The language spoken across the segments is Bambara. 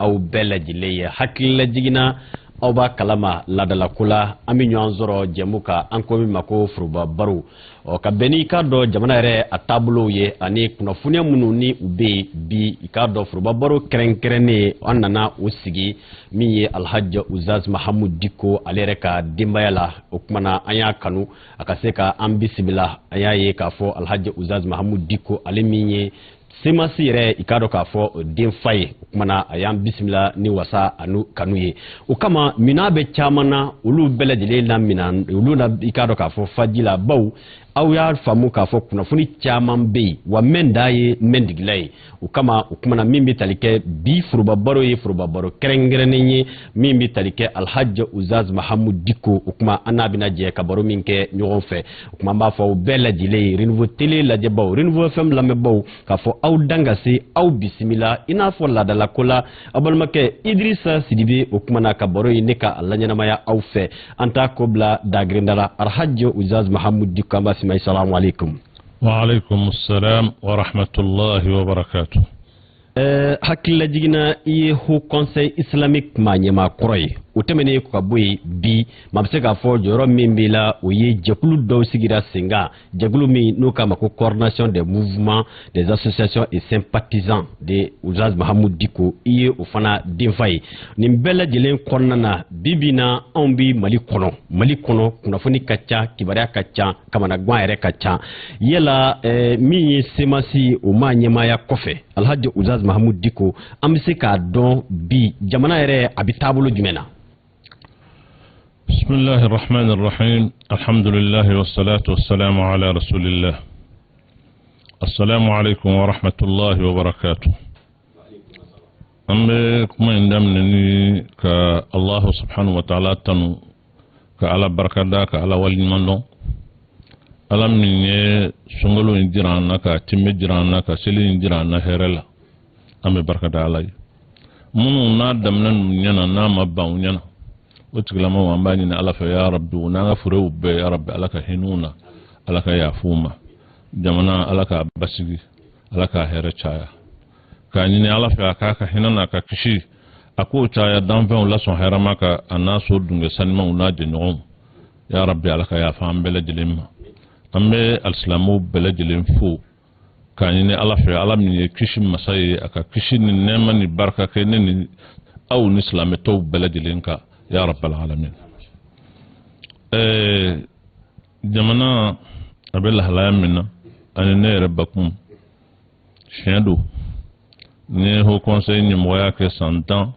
aw bɛɛ lajɛlen ye hakilila jiginna aw b'a kalama ladalako la an bɛ ɲɔgɔn sɔrɔ jɛmu kan an ko min ma ko foroba baro ka bɛn n'i k'a dɔn jamana yɛrɛ a taabolow ye ani kunnafoniya minnu ni u bɛ yen bi i k'a dɔn foroba baro kɛrɛnkɛrɛnnen an nana o sigi min ye alhaji uzaz mahamu diko ale yɛrɛ ka denbaya la o kumana an y'a kanu a ka se ka an bisimila an y'a ye k'a fɔ alhaji uzaz mahamu diko ale min ye semasi yɛrɛ i k'a dɔn k'a fɔ den fa ye o kumana a y'an bisimila ni wasa ani kanu ye o kama mina bɛ caman na olu bɛɛ lajɛlen na mina olu la i k'a dɔn k'a fɔ faji la baw aw y'a faamu k'a fɔ kunnafoni caman bɛ yen wa mɛn da ye mɛn digila ye o kama o kumana min bɛ tali kɛ bi foroba baro ye foroba baro kɛrɛnkɛrɛnnen ye min bɛ tali kɛ alhaji uzaz mahamu diko o kuma an n'a bɛna jɛ ka baro min kɛ ɲɔgɔn fɛ o kuma an b'a fɔ aw bɛɛ lajɛlen ye renouveau télé lajɛbaw renouveau fm lamɛnbaw k'a fɔ aw dan ka se aw bisimila i n'a fɔ ladalako la aw balimakɛ idrissa sidibe o kumana ka baro ye ne ka a laɲɛnamaya aw fɛ an t'a ko bila dagirinda la alhaji uzaz mahamu diko an b'a السلام عليكم وعليكم السلام ورحمة الله وبركاته hakilila jigina i ye haut conseil islamique ma ɲɛma kɔrɔ ye o tɛmɛnen ka bɔ yen bi ma bɛ se k'a fɔ jɔyɔrɔ min b'i la o ye jɛkulu dɔw sigira sen kan jɛkulu min n'o k'a ma ko coordination des mouvements des associations et sympathisants de uzaz mahamu diko i ye o fana denfa ye nin bɛɛ lajɛlen kɔnɔna na bi bi na anw bi mali kɔnɔ kunnafoni ka ca kibaruya ka ca kamanagan yɛrɛ ka ca yala min ye semasi o ma ɲɛmaya kɔfɛ alhaji uzaz mahamu diko an bɛ se k'a dɔn bi jamana yɛrɛ a bɛ taabolo jumɛn na بسم الله الرحمن الرحيم الحمد لله والصلاة والسلام على رسول الله السلام عليكم ورحمة الله وبركاته أمكم عندما كالله سبحانه وتعالى تنو كعلى بركة كعلى ولي منو ألم ني سنغلو نجرانا كتيم نجرانا كسلي نجرانا هرلا أمي بركة علي منو نادمنا نينا نام باونينا وتكلم عن بني على يا رب ونغفروا يا رب علىك هنونا علىك يعفوما جمنا علىك بسجي علىك هرچايا كاني على فياكا هننا ككشي اكو چايا دانفن لا سون هرماك الناس دونغ سنما وناجي نوم يا رب علىك يا فام بلجلم امي الاسلامو بلجلم فو كاني على في علم كشي مساي اكا كشي نيماني بركه كنني او نسلام تو بلجلنكا يا رب العالمين جمانا أبي لا يمنا أنا نربكم شندو نهو كونسي نمويا كسانتان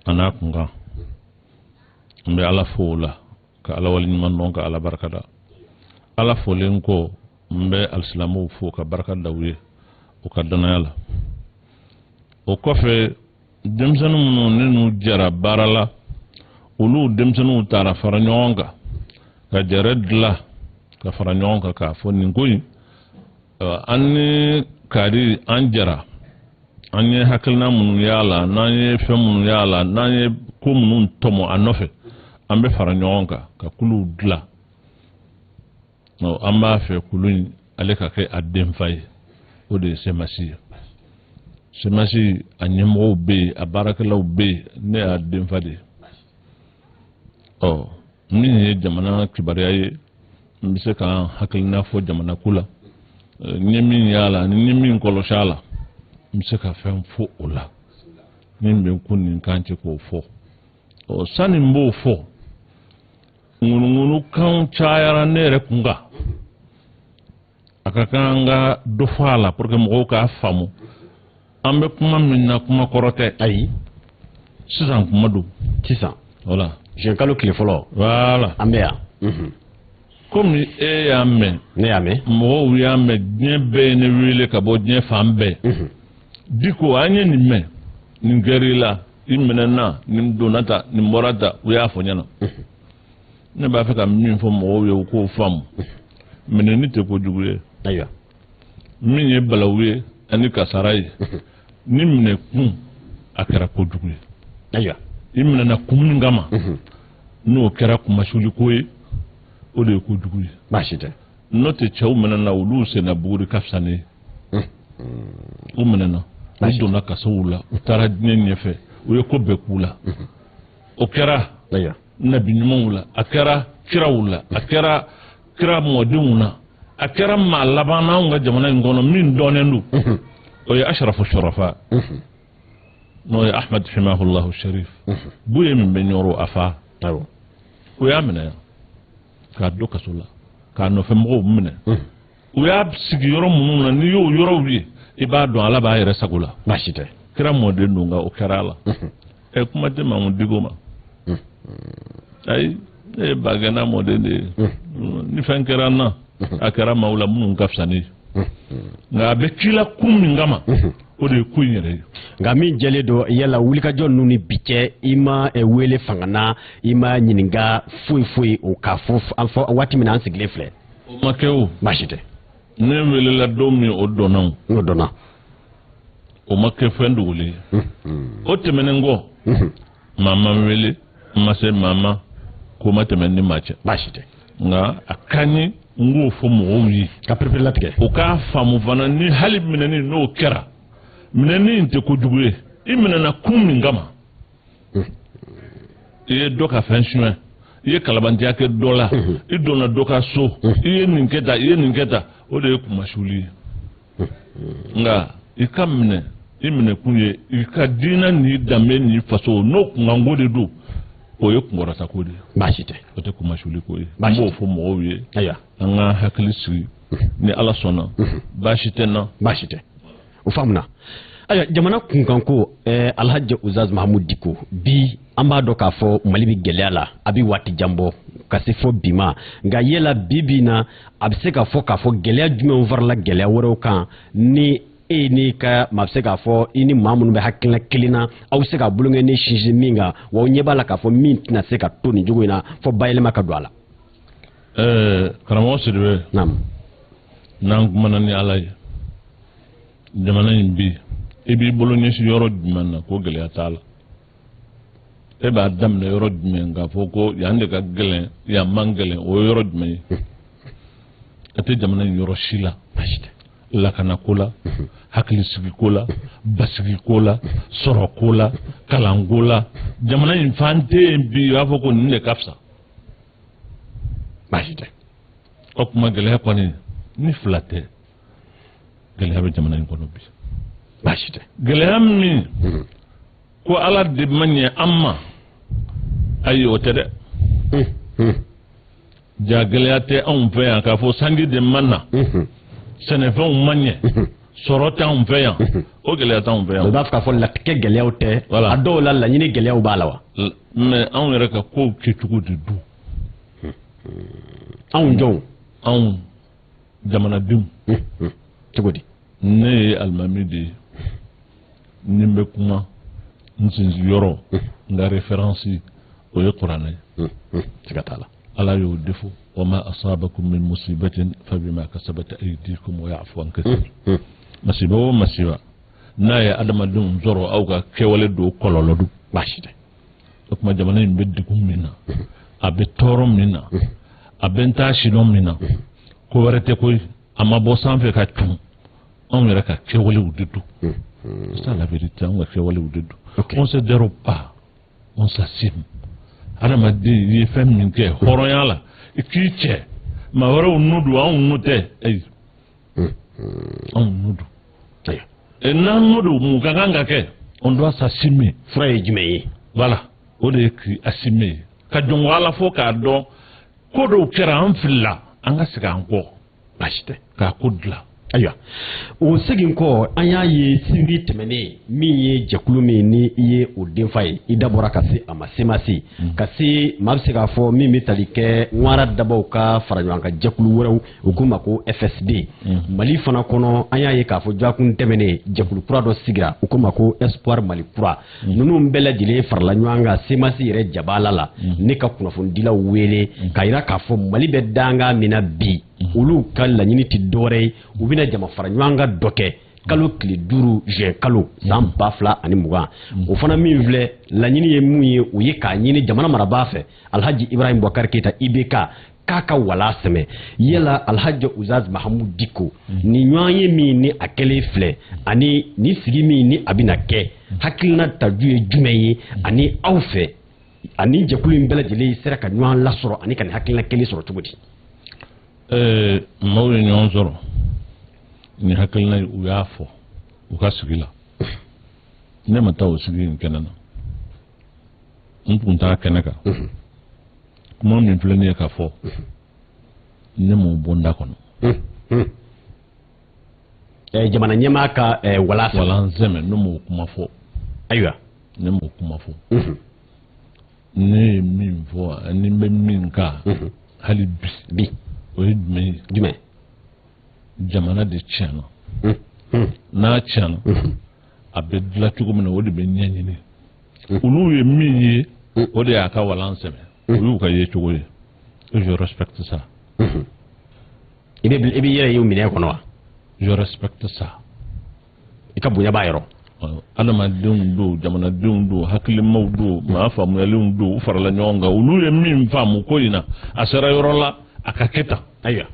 أنا كونغا مبي على فولا كعلى ولي من دونك على بركة على فولينكو مبي الإسلامو فوق بركة دوي وكدنا يلا وكفي دمسنو منو ننو جرى بارلا olu demsenu tara fara ɲɔgɔn kan ka jɛrɛ dila ka fara ɲɔgɔn kan k'a fɔ nin ko in an ni kari an jara an ye hakilina minnu y'a la n'an ye fɛn minnu y'a la n'an ye ko minnu tɔmɔ a nɔfɛ an bɛ fara ɲɔgɔn kan ka kuluw dila an b'a fɛ kulu in ale ka kɛ a denfa ye o de ye semasi ye semasi a ɲɛmɔgɔw bɛ yen a baarakɛlaw bɛ yen ne y'a denfa de ye min ye jamana kibaruya ye n bɛ se ka hakilina fɔ jamana ko la n ye min y'a la ni n ye min kɔlɔsi a la n bɛ se ka fɛn fɔ o la min bɛ ko nin kan cɛ k'o fɔ sani n b'o fɔ ŋunuŋunukan cayara ne yɛrɛ kun kan a ka kan an ka dɔ fɔ a la pour que mɔgɔw k'a faamu an bɛ kuma min na kuma kɔrɔ tɛ ayi sisan kuma don sisan voilà jenkalo tile fɔlɔ voilà an bɛ yan komi e y'a mɛn ne y'a mɛn mɔgɔw y'a mɛn diɲɛ bɛɛ ye ne wele ka bɔ diɲɛ fan bɛɛ diko an ye nin mɛn nin kɛr'i la i minɛna nin donna ta nin bɔra ta u y'a fɔ ɲɛna ne b'a fɛ ka min fɔ mɔgɔw ye u k'o faamu minɛni tɛ kojugu ye ayiwa min ye balawu ye ani kasara ye ni minɛ kun a kɛra kojugu ye ayiwa i minɛna kun min kama n'o kɛra kumasuliko ye o de ye kojugu ye baasi tɛ n'o tɛ cɛw minɛna olu senna buguri ka fisa ne ye u minɛna u donna kasow la u taara diɲɛ ɲɛfɛ u ye ko bɛɛ k'u la o kɛra nabi ɲumanw la a kɛra kiraw la a kɛra kira mɔdenw na a kɛra maa laban n'anw ka jamana in kɔnɔ min dɔnnen don o ye ashrafu shurafa n'o ye ahmad himahullahu sharif bu ye min bɛ ɲɔrɔ a fa o y'a minɛ k'a don kaso la k'a nɔfɛ mɔgɔw minɛ u y'a sigi yɔrɔ minnu na n'i y'o yɔrɔw ye i b'a dɔn ala b'a yɛrɛ sago la baasi tɛ kira mɔden don nka o kɛra a la kuma tɛ maa digo ma ayi ne ye bagɛna mɔden de ye ni fɛn kɛra n na a kɛra maaw la minnu ka fisa ne ye nka a bɛ k'i la kun min kama o de ye ko in yɛrɛ ye nka min jɛlen don yala wulikajɔ ninnu ni bi cɛ i ma wele fanga na i ma ɲininka foyi foyi o k'a fɔ waati min na an sigilen filɛ o ma kɛ o baasi tɛ ne welela don min o dɔnna o dɔnna o ma kɛ fɛn dogolen ye o tɛmɛnen kɔ maa ma wele n ma se maa ma ko ma tɛmɛ ni maa cɛ baasi tɛ nka a ka ɲi n k'o fɔ mɔgɔw ye ka perepere latigɛ o k'a faamu fana ni hali minɛni n'o kɛra minɛni in tɛ kojugu ye i minɛna kun min kama i ye dɔ ka fɛn suɲɛ i ye kalabantiya kɛ dɔ la i donna dɔ ka so i ye nin kɛ tan i ye nin kɛ tan o de ye kumasuli ye nka i ka minɛ i minɛ kun ye i ka diinɛ n'i danbe n'i faso n'o kunkanko de don o ye kunkɔrɔtako de ye baasi tɛ o tɛ kumasuli ko ye n b'o fɔ mɔgɔw ye an ka hakili sigi ni ala sɔnna baasi tɛ n na baasi tɛ o faamuna ayiwa jamana kunkanko alhaji uzaz mahamud diko bi an b'a dɔn k'a fɔ mali bɛ gɛlɛya la a bɛ waati jan bɔ ka se fɔ bi ma nka yala bi na a bɛ se k'a fɔ gɛlɛya jumɛnw farala gɛlɛya wɛrɛw kan ni e n'i ka maa bɛ se k'a fɔ i ni maa minnu bɛ hakilina kelen na aw bɛ se k'a bolokɛ ni sinsin min kan wa aw ɲɛ b'a la k'a fɔ min tɛna se ka to nin cogo in na fɔ bayɛlɛma ka don a la. karamɔgɔ Sidibe n'an kumana ni ala ye jamana in bi i b'i bolo ɲɛsin yɔrɔ jumɛn na ko gɛlɛya t'a la e b'a daminɛ yɔrɔ jumɛn k'a fɔ ko yan de ka gɛlɛn yan man gɛlɛn o ye yɔrɔ jumɛn ye e tɛ jamana in yɔrɔ si la lakana ko la hakilisigi ko la basigi ko la sɔrɔ ko la kalan ko la jamana in fan tɛ yen bi i b'a fɔ ko nin de ka fisa baasi tɛ o kuma gɛlɛya kɔni ni fila tɛ gɛlɛya bɛ jamana in kɔnɔ bi baasi tɛ gɛlɛya min ko ala de ma ɲɛ an ma ayi o tɛ dɛ ja gɛlɛya tɛ anw fɛ yan k'a fɔ sanji de ma na sɛnɛfɛnw ma ɲɛ sɔrɔ tɛ anw fɛ yan o gɛlɛya t'anw fɛ yan o b'a fɔ k'a fɔ latigɛ gɛlɛyaw tɛ a dɔw la laɲini gɛlɛyaw b'a la wa mais anw yɛrɛ ka kow kɛcogo de don anw jɔnw anw jamanadenw cogo di ne ye alimami de ye ni n bɛ kuma n sinsin yɔrɔ n ka référence o ye kuranɛ ye siga t'a la ala y'o defo wa ma asabakum min musibatin fa bima kasabat aydikum wa ya'fu an kathir masiba o masiba n'a ye adamadenw sɔrɔ aw ka kɛwale don kɔlɔlɔ don baasi tɛ o kuma jamana in bɛ degun min na a bɛ tɔɔrɔ min na a bɛ n taa sidɔn min na ko wɛrɛ tɛ koyi a ma bɔ sanfɛ ka cun anw yɛrɛ ka kɛwalew de don c'est ça la vérité anw ka kɛwalew de don on se dérobe pas on s'assume adamaden i ye fɛn min kɛ hɔrɔnya la i k'i cɛ maa wɛrɛw nu don anw nu tɛ ayi anw nu don n'an nu don mun ka kan ka kɛ on doit s'assumer fura ye jumɛn ye voilà o de ye k'i assumer ye ka jɔn ko ala fo k'a dɔn ko dɔw kɛra an filila an ka segin an kɔ baasi tɛ k'a ko dilan ayiwa o segin kɔ an y'a ye sibiri tɛmɛnen min ye jɛkulu min ni i ye o denfa ye i da bɔra ka se a ma se ma se ka se maa bɛ se k'a fɔ min bɛ tali kɛ ŋwara dabaw ka fara ɲɔgɔn kan jɛkulu wɛrɛw u k'u ma ko FSD mali fana kɔnɔ an y'a ye k'a fɔ jakun tɛmɛnen jɛkulu kura dɔ sigira u k'u ma ko Espoir Mali kura ninnu bɛɛ lajɛlen farala ɲɔgɔn kan semasi yɛrɛ jabala la ne ka kunnafonidilaw wele k'a yira k'a fɔ mali bɛ danga min na bi olu ka laɲini tɛ dɔwɛrɛ ye u bɛna jama fara ɲɔgɔn kan dɔ kɛ kalo tile 5 juin kalo san 2020 o fana min filɛ laɲini ye mun ye o ye k'a ɲini jamana marabaa fɛ Alhaji Ibrahim Boubacar Keita IBK kaka wala sɛmɛ yala alhaji uzaz mahamud diko ni ɲɔgɔn ye min ni a kɛlen filɛ ani ni sigi min ni a bɛna kɛ hakilina taju ye jumɛn ye ani aw fɛ ani jɛkulu in bɛɛ lajɛlen sera ka ɲɔgɔn lasɔrɔ ani ka nin hakilina kelen sɔrɔ cogo di maaw ye ɲɔgɔn sɔrɔ ni hakilina u y'a fɔ u ka sigi la ne ma taa o sigi in kɛnɛ na n tun t'a kɛnɛ kan kuma min filɛ nin ye ka fɔ ne m'o bɔ n da kɔnɔ jamana ɲɛmaa ka wala sɛmɛ ne m'o kuma fɔ ayiwa ne m'o kuma fɔ ne ye min fɔ ani n bɛ min kan hali bi o ye jumɛn ye jamana de tiɲɛna n'a tiɲɛna a bɛ dilan cogo min na o de bɛ ɲɛɲini olu ye min ye o de y'a ka walan sɛmɛ o y'u ka ye cogo ye je respecte ça i bɛ yɛrɛ y'o minɛ kɔnɔ wa je respecte ça i ka bonya b'a yɔrɔ adamadenw don jamanadenw don hakilimaw don maa faamuyalenw don u farala ɲɔgɔn kan olu ye min faamu ko in na a sera yɔrɔ la a ka kɛ tan ayiwa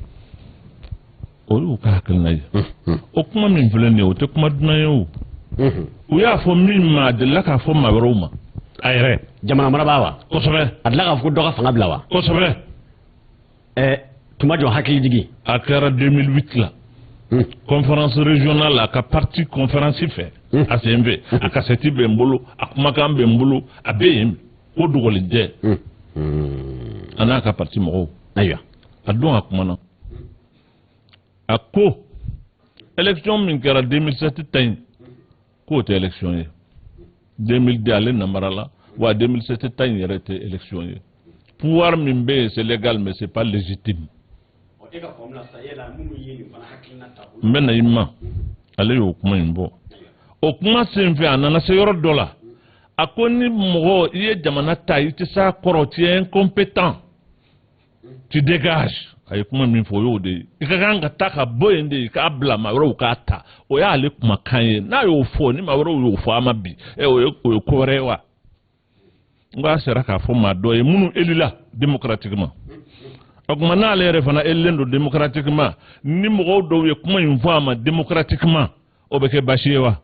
o y'u ka hakilina ye o kuma min filɛ nin ye o tɛ kuma dunan ye o u y'a fɔ min ma a delila k'a fɔ maa wɛrɛw ma a yɛrɛ jamana marabaa wa kosɛbɛ a delila k'a fɔ ko dɔ ka fanga bila wa kosɛbɛ tuma jɔ hakili jigi a kɛra 2008 la conférence régionale a ka parti conférence fɛ a sen fɛ a kasɛti bɛ n bolo a kumakan bɛ n bolo a bɛ yen ko dogolen tɛ a n'a ka parti mɔgɔw ayiwa a don a kumana a ko élection min kɛra 2007 ta in k'o tɛ élection ye 2002 ale namara la wa 2007 ta in yɛrɛ tɛ élection ye pouvoir min bɛ yen c'est légal mais c'est pas légitime n bɛ na i ma ale y'o kuma in bɔ o kuma sen fɛ a nana se yɔrɔ dɔ la a ko ni mɔgɔ i ye jamana ta i tɛ se a kɔrɔ tu es incompétent tu dégages a ye kuma min fɔ o y'o de ye i ka kan ka taa ka bɔ yen de k'a bila maa wɛrɛw k'a ta o y'ale kumakan ye n'a y'o fɔ ni maa wɛrɛw y'o fɔ a ma bi o ye ko wɛrɛ ye wa n ko a sera k'a fɔ maa dɔ ye minnu élila démocratiquement o tuma n'ale yɛrɛ fana élilen don démocratiquement ni mɔgɔw dɔw ye kuma in fɔ a ma démocratiquement o bɛ kɛ baasi ye wa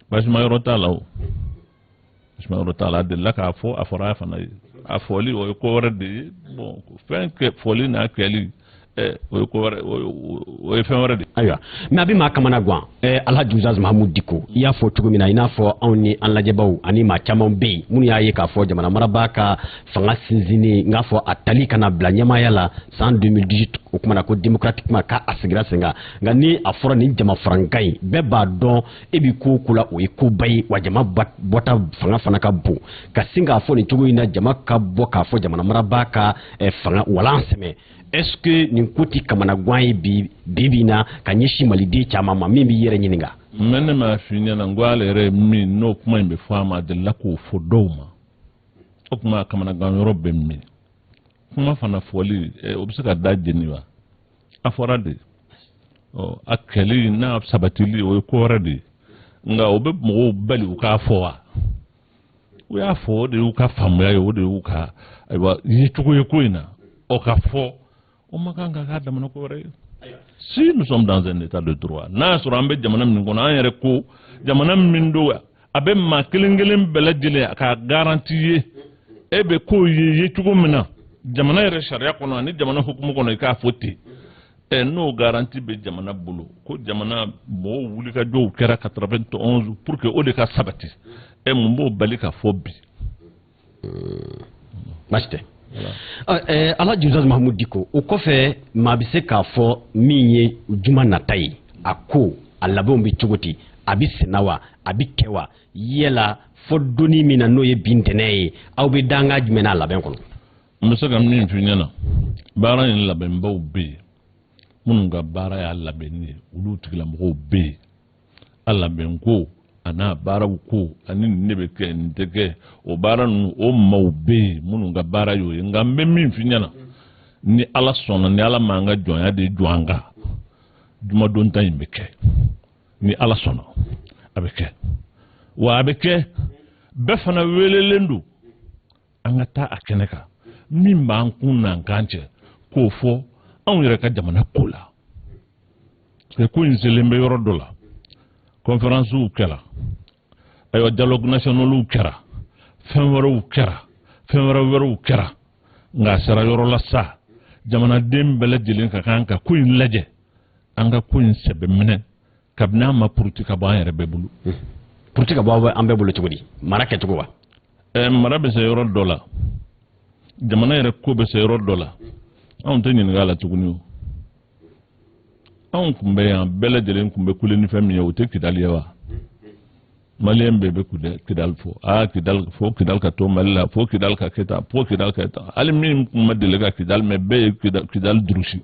basima yɔrɔ t'a la o basima yɔrɔ t'a la a delila k'a fɔ a fɔra a fana ye a fɔli o ye ko wɛrɛ de ye bon fɛn kɛ fɔli n'a kɛli o ye ko wɛrɛ o ye fɛn wɛrɛ de ayiwa mais a bɛ maa kamana gan alhaji uzaz mahamud diko i y'a fɔ cogo min na i n'a fɔ anw ni an lajɛbaw ani maa caman bɛ yen minnu y'a ye k'a fɔ jamana marabaa ka fanga sinsinni n k'a fɔ a tali kana bila ɲɛmaaya la san 2018 o kumana ko démocratiquement k'a sigira sen kan nka ni a fɔra nin jama farankan in bɛɛ b'a dɔn e bɛ ko o ko la o ye koba ye wa jama bɔta fanga fana ka bon ka sin k'a fɔ nin cogo in na jama ka bɔ k'a fɔ jamana marabaa ka fanga walan sɛmɛ est-ce que nin ko tɛ kamana gan ye bi na ka ɲɛsin maliden caman ma min b'i yɛrɛ ɲininka mɛ ne m'a f'i ɲɛna n ko ale yɛrɛ min n'o kuma in bɛ fɔ a ma a delila k'o fɔ dɔw ma o kuma kamana gan yɔrɔ bɛ min kuma fana fɔli o bɛ se ka da jeni wa a fɔra de a kɛli n'a sabatili o ye ko wɛrɛ de ye nka o bɛ mɔgɔw bali u k'a fɔ wa u y'a fɔ o de y'u ka faamuya ye o de y'u ka ayiwa yecogo ye ko in na o ka fɔ o ma kan ka k'a damana ko wɛrɛ ye si nous sommes dans un état de droit n'a y'a sɔrɔ an bɛ jamana min kɔnɔ an yɛrɛ ko jamana min don a bɛ maa kelen kelen bɛɛ lajɛlen k'a garanti ye e bɛ k'o ye cogo min na jamana yɛrɛ sariya kɔnɔ ani jamana hukumu kɔnɔ i k'a fɔ ten n'o garanti bɛ jamana bolo ko jamana mɔgɔw wulikajɔw kɛra 91 pour que o de ka sabati mun b'o bali ka fɔ bi baasi tɛ alhaji uzaz mahamud diko o kɔfɛ maa bɛ se k'a fɔ min ye juma nata ye a ko a labɛnw bɛ cogo di a bɛ senna wa a bɛ kɛ wa yala fɔ donni min na n'o ye bi ntɛnɛn ye aw bɛ danga jumɛn n'a labɛn kɔnɔ n bɛ se ka min f'i ɲɛna baara in labɛnbaw bɛ yen minnu ka baara y'a labɛnni ye olu tigilamɔgɔw bɛ yen a labɛn ko a n'a baaraw ko ani nin de bɛ kɛ nin tɛ kɛ o baara ninnu o maaw bɛ yen minnu ka baara y'o ye nka n bɛ min f'i ɲɛna ni ala sɔnna ni ala m'an ka jɔnya de jɔ an kan jumadon ta in bɛ kɛ ni ala sɔnna a bɛ kɛ wa a bɛ kɛ bɛɛ fana welelen don an ka taa a kɛnɛ kan min b'an kun n'an kan cɛ k'o fɔ anw yɛrɛ ka jamana ko la ko in selen bɛ yɔrɔ dɔ la conférencew kɛra ayiwa dialogue nationalw kɛra fɛn wɛrɛw kɛra nka a sera yɔrɔ la sa jamanaden bɛɛ lajɛlen ka kan ka ko in lajɛ an ka ko in sɛbɛ minɛ kabini an ma puruti ka bɔ an yɛrɛ bɛɛ bolo puruti ka bɔ an bɛɛ bolo cogo di mara kɛcogo wa mara bɛ se yɔrɔ dɔ la jamana yɛrɛ ko bɛ se yɔrɔ dɔ la anw tɛ ɲininka a la tuguni o anw kun bɛ yan bɛɛ lajɛlen kun bɛ kule ni fɛn min ye o tɛ Kidali ye wa maliyɛn bɛɛ bɛ Kidali fɔ Kidali fo Kidali ka to Mali la fo Kidali ka kɛ tan fo Kidali ka kɛ tan hali min kun ma deli ka Kidali mɛ bɛɛ ye Kidali durusi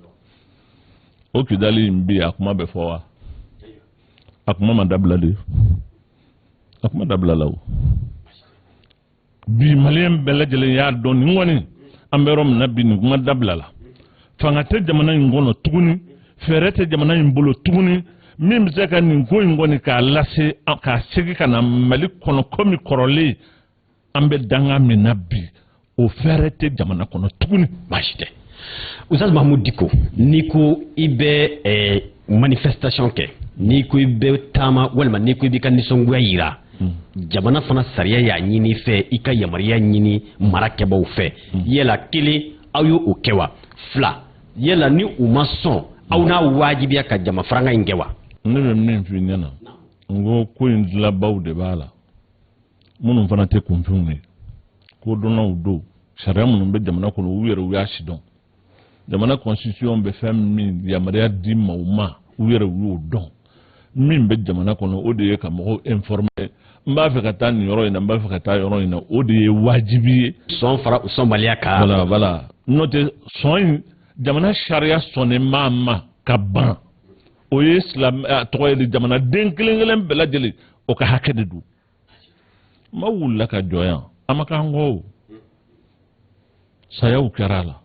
o Kidali in bi a kuma bɛ fɔ wa a kuma ma dabila de a kuma dabila la o bi maliyɛn bɛɛ lajɛlen y'a dɔn nin kɔni an bɛ yɔrɔ min na bi nin kuma dabila la fanga tɛ jamana in kɔnɔ tuguni fɛɛrɛ tɛ jamana in bolo tuguni min bɛ se ka nin ko in kɔni k'a lase k'a segin ka na Mali kɔnɔ komi kɔrɔlen an bɛ danga min na bi o fɛɛrɛ tɛ jamana kɔnɔ tuguni baasi tɛ Ustaz Mahamudu Diko n'i ko i bɛ manifestation kɛ n'i ko i bɛ taama walima n'i ko i b'i ka nisɔngoya yira jamana fana sariya y'a ɲini fɛ i ka yamaruya ɲini marakɛbaw fɛ yala kelen aw y'o kɛ wa fila yala ni u ma sɔn aw n'a wajibiya ka jama faranga in kɛ wa ne bɛ min f'i ɲɛna n ko in dilanbaw de b'a la minnu fana tɛ kunfɛnw ye ko dɔnnaw don sariya minnu bɛ jamana kɔnɔ u yɛrɛ u y'a sidɔn jamana constitution bɛ fɛn min yamaruya di maaw ma u yɛrɛ u y'o dɔn min bɛ jamana kɔnɔ o de ye ka mɔgɔw informer n b'a fɛ ka taa nin yɔrɔ in na n b'a fɛ ka taa yɔrɔ in na o de ye wajibi ye sɔn fara sɔnbaliya kan voilà n'o tɛ sɔn in jamana sariya sɔnnen ma ka ban o ye tɔgɔ ye jamanaden kelen bɛɛ lajɛlen o ka hakɛ de don n ma wulila ka jɔ yan a ma k'an kɔ o sayaw kɛra a la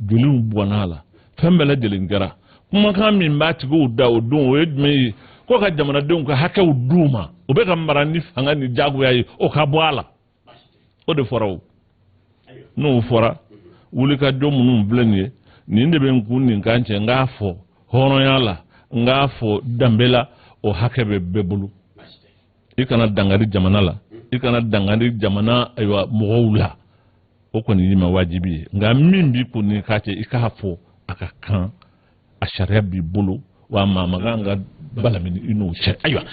joliw bɔnna a la fɛn bɛɛ lajɛlen kɛra kumakan min b'a tigiw da o don o ye jumɛn ye ko ka jamanadenw ka hakɛw d'u ma o bɛ ka mara ni fanga ni jagoya ye o ka bɔ a la o de fɔra o n'o fɔra wulikajɔ minnu filɛ nin ye nin de bɛ n kun nin kan cɛ n k'a fɔ hɔrɔnya la n k'a fɔ danbe la o hakɛ bɛ bɛɛ bolo i kana dangari jamana la i kana dangari jamana ayiwa mɔgɔw la o kɔni y'i ma wajibi ye nka min b'i kun nin k'a cɛ i k'a fɔ a ka kan a sariya b'i bolo wa maa ma kan ka balamini i n'o cɛ ayiwa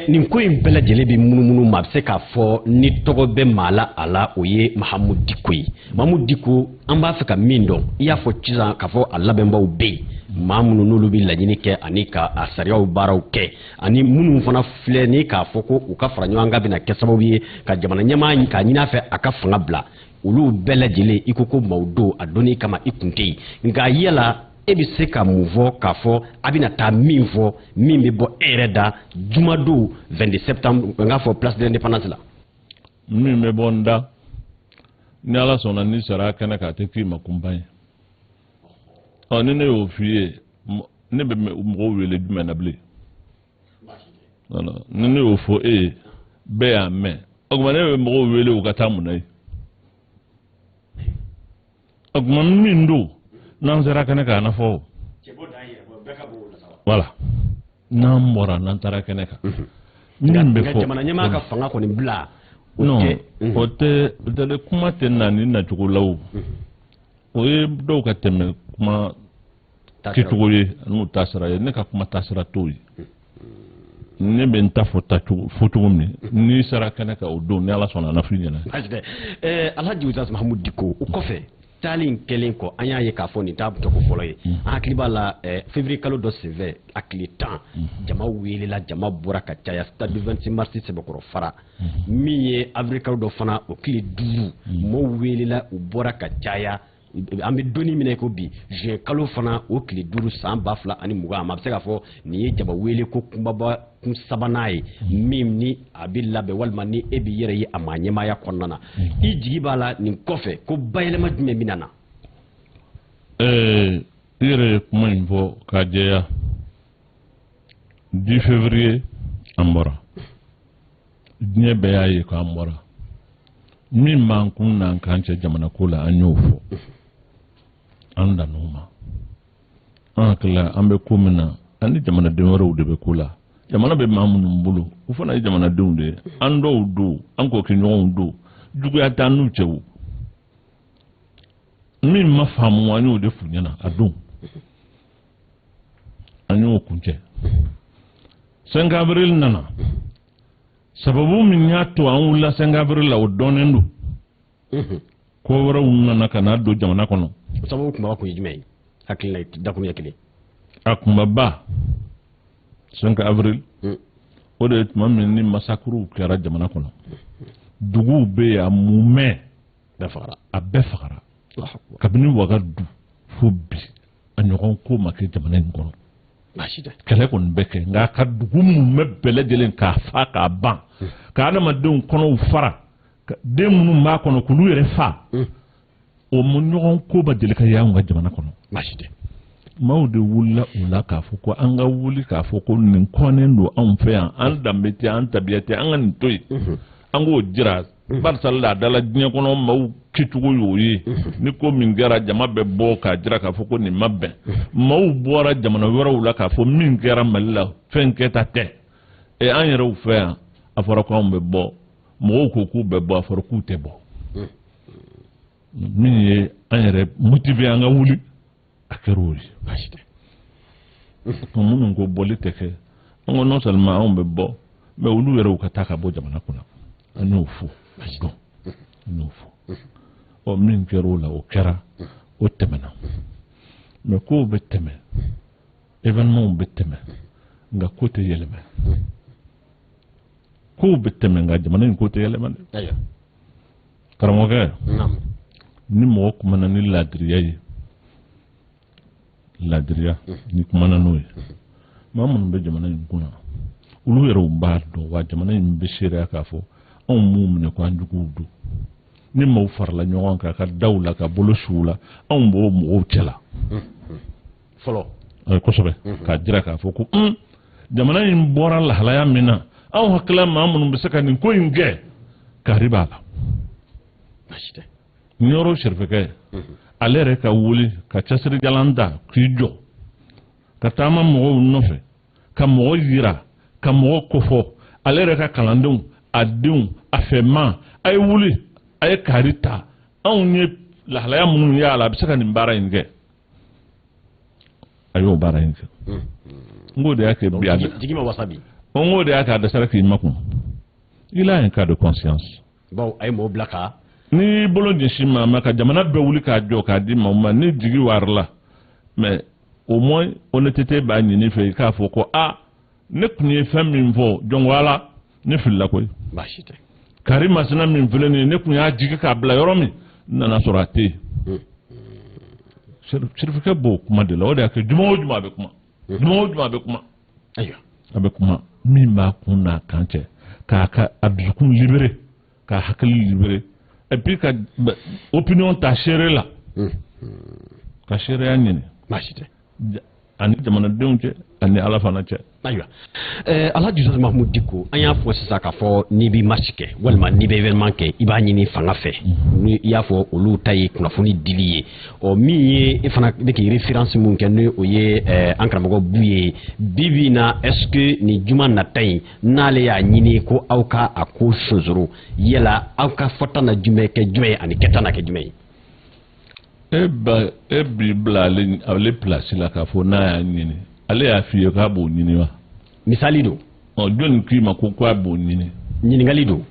nin ko in bɛɛ lajɛlen bɛ munumunu ma a bɛ se k'a fɔ ni tɔgɔ bɛ maa la a la o ye Mahamudu Diko ye Mahamudu Diko an b'a fɛ ka min dɔn i y'a fɔ sisan k'a fɔ a labɛnbaw bɛ yen maa minnu n'olu bɛ laɲini kɛ ani ka a sariyaw baaraw kɛ ani minnu fana filɛ ni k'a fɔ ko u ka fara ɲɔgɔn kan bɛna kɛ sababu ye ka jamana ɲɛmaa k'a ɲini a fɛ a ka fanga bila olu bɛɛ lajɛlen i ko maaw don a donni kama i kun tɛ yen nka yala e bɛ se ka mun fɔ k'a fɔ a bɛna taa min fɔ min bɛ bɔ e yɛrɛ da jumadon 22 septembre n k'a fɔ place de l'indépendance la min bɛ bɔ n da ni ala sɔnna ni sara kɛnɛ k'a tɛ k'i ma kunba ye ni ne y'o f'i ye ne bɛ mɔgɔw wele jumɛn na bilen ni ne y'o fɔ e ye bɛɛ y'a mɛn o tuma ne bɛ mɔgɔw wele u ka taa mun na ye o tuma min don n'an sera kɛnɛ kan a na fɔ voilà n'an bɔra n'an taara kɛnɛ kan min bɛ fɔ jamana ɲɛmaa ka fanga kɔni bila non o tɛ kuma tɛ na ni nacogo la o o ye dɔw ka tɛmɛ kuma kɛcogo ye n'u ta sira ye ne ka kuma ta sira t'o ye ne bɛ n ta fɔ cogo min n'i sera kɛnɛ kan o don ni ala sɔnna a na f'i ɲɛna Alhaji Ustaz Mahamudu Diko o kɔfɛ taali in kɛlen kɔ an y'a ye k'a fɔ nin t'a tɔgɔ fɔlɔ ye an hakili b'a la février kalo dɔ senfɛ a tile 10 jama welela jama bɔra ka caya stade 26 mars sɛbɛkɔrɔ fara min ye avril kalo dɔ fana o tile 5 mɔɔw welela u bɔra ka caya an bɛ donni minɛ ko bi juin kalo fana o tile 5 san 2020 a bɛ se k'a fɔ nin ye jama wele ko kunbaba kun sabanan ye min ni a bɛ labɛn walima ni e b'i yɛrɛ ye a maa ɲɛmaaya kɔnɔna na i jigi b'a la nin kɔfɛ ko bayɛlɛma jumɛn bɛ na i yɛrɛ ye kuma in fɔ k'a jɛya 10 février an bɔra diɲɛ bɛɛ y'a ye k'an bɔra min man kun nan kan cɛ jamana ko la an y'o fɔ an dan'o ma an hakilila an bɛ ko min na an ni jamanaden wɛrɛw de bɛ ko la jamana bɛ maa minnu bolo u fana ye jamanadenw de ye an dɔw don an k'o kɛ ɲɔgɔnw don juguya t'an n'u cɛw min ma faamu an y'o de f'u ɲɛna a don an y'o kuncɛ 5 avril nana sababu min y'a to an wulila 5 avril la o dɔnnen don ko wɛrɛw nana ka n'a don jamana kɔnɔ sababu kunba kun ye jumɛn ye hakilila dakuruɲɛ kelen a kunbaba 5 avril o de ye tuma min ni masakuru kɛra jamana kɔnɔ duguw bɛ yen a mumɛ a bɛɛ fagara kabini wagadu fo bi a ɲɔgɔn ko ma kɛ jamana in kɔnɔ kɛlɛ kɔni bɛ kɛ nka a ka dugu mumɛ bɛɛ lajɛlen k'a fa k'a ban ka adamadenw kɔnɔw fara den minnu b'a kɔnɔ k'olu yɛrɛ fa o mu ɲɔgɔn ko ba deli ka y'anw ka jamana kɔnɔ maaw de wulila o la k'a fɔ ko an ka wuli k'a fɔ ko nin kɔnnen don anw fɛ yan an danbe tɛ an tabiya tɛ an ka nin to yen an k'o jira barisa laadala diɲɛ kɔnɔ maaw kɛcogo y'o ye ni ko min kɛra jama bɛ bɔ k'a jira k'a fɔ ko nin ma bɛn maaw bɔra jamana wɛrɛw la k'a fɔ min kɛra mali la fɛn kɛta tɛ an yɛrɛw fɛ yan a fɔra ko anw bɛ bɔ mɔgɔw ko k'u bɛ bɔ a fɔra k'u tɛ bɔ min ye an yɛrɛ motivé an ka wuli a kɛra o ye minnu ko bɔli tɛ kɛ an ko non seulement anw bɛ bɔ mais olu yɛrɛw ka taa ka bɔ jamana kɔnɔ an y'o fɔ an y'o fɔ ɔ min kɛra o la o kɛra o tɛmɛna mais kow bɛ tɛmɛ événements bɛ tɛmɛ nka ko tɛ yɛlɛma kow bɛ tɛmɛ nka jamana in ko tɛ yɛlɛma dɛ karamɔgɔkɛ ni mɔgɔ kumana ni laadiriya ye laadiriya ni kumana n'o ye maa minnu bɛ jamana in kunna olu yɛrɛw b'a dɔn wa jamana in bɛ seereya k'a fɔ anw m'u minɛ ko an juguw don ni maaw farala ɲɔgɔn kan ka daw la ka bolo suw la anw b'o mɔgɔw cɛla fɔlɔ kosɛbɛ k'a jira k'a fɔ ko jamana in bɔra lahalaya min na anw hakilila maa minnu bɛ se ka nin ko in kɛ kari b'a la Nioro Sherifekɛ ale yɛrɛ ka wuli ka cɛsiri jalan da k'i jɔ ka taama mɔgɔw nɔfɛ ka mɔgɔ yira ka mɔgɔ kofɔ ale yɛrɛ ka kalandenw a denw a fɛma a ye wuli a ye kari ta anw ye lahalaya minnu y'a la a bɛ se ka nin baara in kɛ a y'o baara in kɛ n k'o de y'a kɛ bi jigi ma wasa bi n k'o de y'a kɛ a dɛsɛra k'i makun il a un cas de conscience bawo a ye mɔgɔ bila ka ni bolo ɲɛsin maa ma ka jamana bɛɛ wuli k'a jɔ k'a di maaw ma ni jigi warila mais au moins honnêteté b'a ɲini fɛ k'a fɔ ko ne tun ye fɛn min fɔ jɔn wala ne filila koyi kari masina min filɛ nin ye ne tun y'a jigi k'a bila yɔrɔ min nana sɔrɔ a tɛ yen Sherifekɛ b'o kuma de la o de y'a kɛ juma o juma a bɛ kuma juma o juma a bɛ kuma a bɛ kuma min b'a kun n'a kan cɛ k'a ka a dusukun libéré k'a hakili libéré et puis ka opinion ta seere la ka seereya ɲini ani jamanadenw cɛ ani ala fana cɛ ayiwa Alhaji Usman Mahamudu Diko an y'a fɔ sisan k'a fɔ n'i bɛ marche kɛ walima n'i bɛ événement kɛ i b'a ɲini fanga fɛ ni i y'a fɔ olu ta ye kunnafoni dili ye min ye e fana bɛ k'i référence mun kɛ ni o ye an karamɔgɔ Bu ye bi na est-ce que nin juma nata in n'ale y'a ɲini ko aw ka a ko sonsoro yala aw ka fɔta na jumɛn kɛ jumɛn ye ani kɛta na kɛ jumɛn ye e b'i bila ale place la k'a fɔ n'a y'a ɲini ale y'a f'i ye k'a b'o ɲini wa misali don jɔnni k'i ma ko k'a b'o ɲini ɲininkali don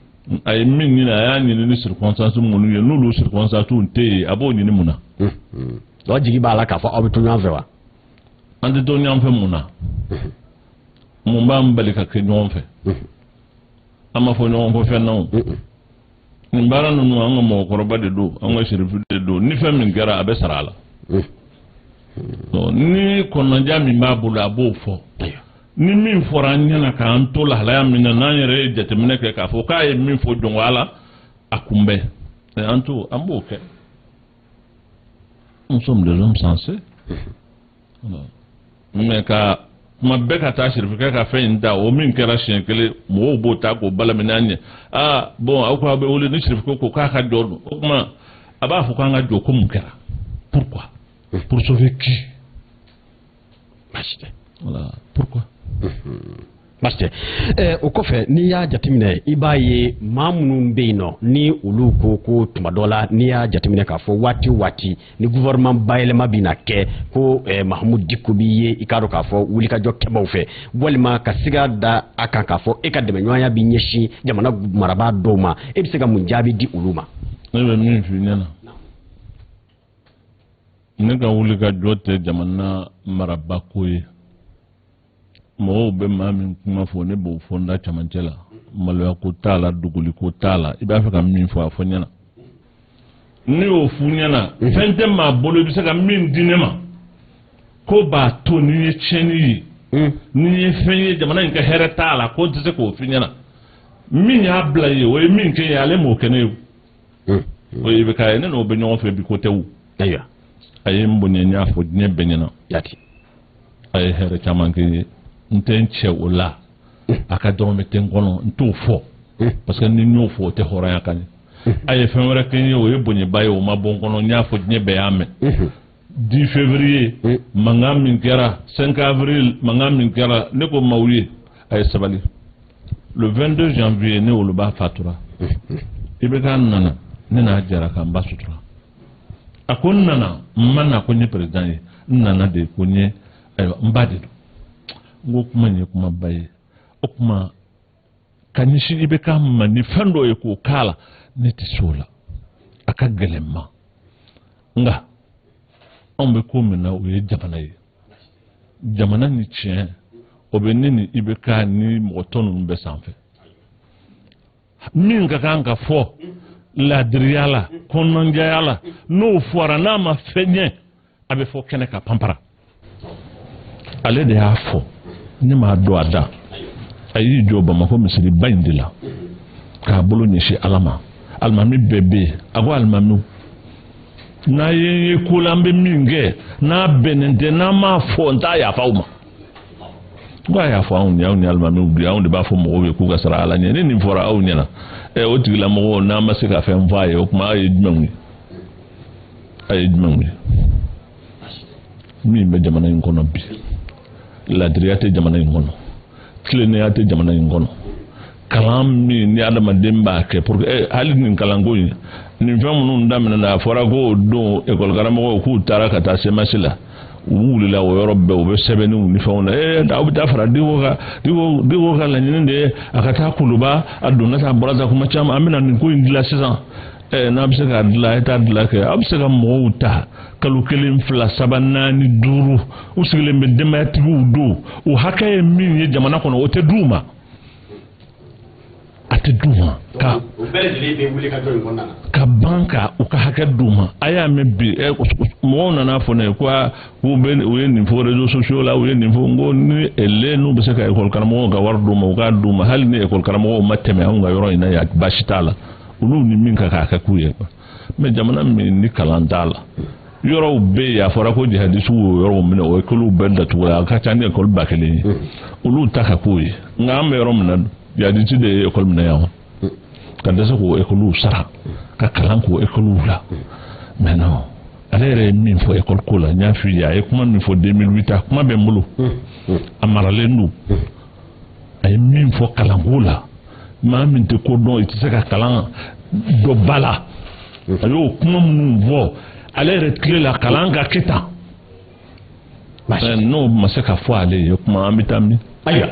a ye min ɲini a y'a ɲini ni circonstance minnu ye n'olu circonstance tɛ yen a b'o ɲini mun na o jigi b'a la k'a fɔ aw bɛ to ɲɔgɔn fɛ wa an tɛ to ɲɔgɔn fɛ mun na mun b'an bali ka kɛ ɲɔgɔn fɛ an ma fɔ ɲɔgɔn kɔ fɛn na o nin baara ninnu an ka mɔgɔkɔrɔba de don an ka sherifu de don ni fɛn min kɛra a bɛ sara a la ni kɔnɔja min b'a bolo a b'o fɔ ni min fɔra an ɲɛna k'an to lahalaya min na n'an yɛrɛ ye jateminɛ kɛ k'a fɔ k'a ye min fɔ jɔn la a kunbɛn an b'o kɛ nous sommes des hommes sensés mais ka kuma bɛɛ ka taa sirifukɛ ka fɛn in ta o min kɛra siɲɛ kelen mɔgɔw b'o ta k'o balaminɛ an ɲɛ bon aw ko aw bɛ wele ni sirifukɛ ko k'a ka jɔ o kuma a b'a fɔ k'an ka jɔ ko mun kɛra pourquoi pour sauver qui voilà pourquoi Master o kɔfɛ n'i y'a jateminɛ i b'a ye maa minnu bɛ yen nɔ ni olu ko tuma dɔ la n'i y'a jateminɛ k'a fɔ waati o waati ni gouvernement bayɛlɛma bɛ na kɛ ko Mahamudu Dicko b'i ye i k'a dɔn k'a fɔ wulikajɔ kɛbaaw fɛ walima ka siga da a kan k'a fɔ e ka dɛmɛɲɔgɔnya bɛ ɲɛsin jamana marabaa dɔw ma e bɛ se ka mun jaabi di olu ma. ne bɛ min f'i ɲɛna ne ka wulikajɔ tɛ jamana marabaa ko ye. mɔgɔw bɛ maa min kuma fɔ ne b'o fɔ n da cɛmancɛ la maloya ko t'a la dogoli ko t'a la i b'a fɛ ka min fɔ a fɔ ɲɛna ne y'o f'u ɲɛna fɛn tɛ maa bolo i bɛ se ka min di ne ma ko b'a to n'i ye tiɲɛni ye n'i ye fɛn ye jamana in ka hɛrɛ t'a la ko n tɛ se k'o f'i ɲɛna min y'a bila ye o ye min kɛ ye ale m'o kɛ ne ye o ye i bɛ k'a ye ne n'o bɛ ɲɔgɔn fɛ bi ko tɛ o a ye n bonya n y'a fɔ diɲɛ bɛɛ ɲɛna a ye hɛrɛ caman kɛ ye n tɛ n cɛ o la a ka dɔrɔmɛ tɛ n kɔnɔ n t'o fɔ parce que ni n y'o fɔ o tɛ hɔrɔnya kan ye a ye fɛn wɛrɛ kɛ n ye o ye bonyeba ye o ma bɔ n kɔnɔ n y'a fɔ diɲɛ bɛɛ y'a mɛn 10 février mankan min kɛra 5 avril mankan min kɛra ne ko maaw ye a ye sabali le 22 janvier ne woloba fatura i bɛ k'a nana ne n'a jara k'an ba sutura a ko n nana n ma na ko n ye président ye n nana de ko n ye ayiwa n ba de don n ko kuma in ye kumaba ye o kuma ka ɲɛsin i bɛ k'a ma ni fɛn dɔ ye k'o k'a la ne tɛ se o la a ka gɛlɛn ma nka anw bɛ ko min na o ye jamana ye jamana ni tiɲɛ o bɛ ne ni i bɛ k'a ni mɔgɔ tɔ ninnu bɛɛ sanfɛ min ka kan ka fɔ laadiriya la kɔnɔnajaya la n'o fɔra n'a ma fɛn ɲɛ a bɛ fɔ kɛnɛ ka panpara ale de y'a fɔ ne m'a dɔn a da a y'i jɔ Bamakɔ misiriba in de la k'a bolo ɲɛsin Ala ma alimami bɛɛ bɛ yen a ko alimamiw n'a ye ko la an bɛ min kɛ n'a bɛnnen tɛ n'an m'a fɔ n t'a yafa aw ma ko a yafa anw ye alimamiw bi anw de b'a fɔ mɔgɔw ye k'u ka sara Ala ɲɛ ni nin fɔra aw ɲɛna o tigilamɔgɔw n'an ma se ka fɛn fɔ a ye o tuma a ye jumɛnw ye a ye jumɛnw ye min bɛ jamana in kɔnɔ bi laadiriya tɛ jamana in kɔnɔ tilennenya tɛ jamana in kɔnɔ kalan min ni adamaden b'a kɛ pour que hali nin kalanko in nin fɛn minnu daminɛna a fɔra ko don école karamɔgɔw k'u taara ka taa semasi la u wulila o yɔrɔ bɛɛ u bɛ sɛbɛnniw ni fɛnw na aw bɛ taa fara Dicko ka laɲini de ye a ka taa Kuluba a donna ta a bɔra ta kuma caman an bɛna nin ko in dilan sisan n'a bɛ se k'a dilan a ye taa dilan kɛ aw bɛ se ka mɔgɔw ta kalo 1 2 3 4 5 u sigilen bɛ denbayatigiw don o hakɛ ye min ye jamana kɔnɔ o tɛ d'u ma a tɛ d'u ma ka ban ka u ka hakɛ d'u ma a y'a mɛn bi mɔgɔw nana fɔ ne ye ko u ye nin fɔ réseaux sociaux la u ye nin fɔ n ko ni ele n'u bɛ se ka école karamɔgɔw ka wari d'u ma u k'a d'u ma hali ni école karamɔgɔw ma tɛmɛ anw ka yɔrɔ in na yan baasi t'a la olu ni min ka k'a kɛ k'u ye mais jamana min ni kalan t'a la yɔrɔw bɛ yen a fɔra ko jihadisiw y'o yɔrɔw minɛ o écoles bɛɛ datugu la a ka ca ni école 1000 ye olu ta ka k'o ye nka an bɛ yɔrɔ min na jihadisi de ye école minɛ yan ka dɛsɛ k'o écoles sara ka kalan k'o écoles la mais non ale yɛrɛ ye min fɔ école ko la n y'a f'i ye a ye kuma min fɔ 2008 a kuma bɛ n bolo a maralen don a ye min fɔ kalanko la maa min tɛ ko dɔn i tɛ se ka kalan dɔ ba la a y'o kuma minnu fɔ ale yɛrɛ tilela kalan ka kɛ tan n'o ma se ka fɔ ale ye kuma an bɛ taa min. ayiwa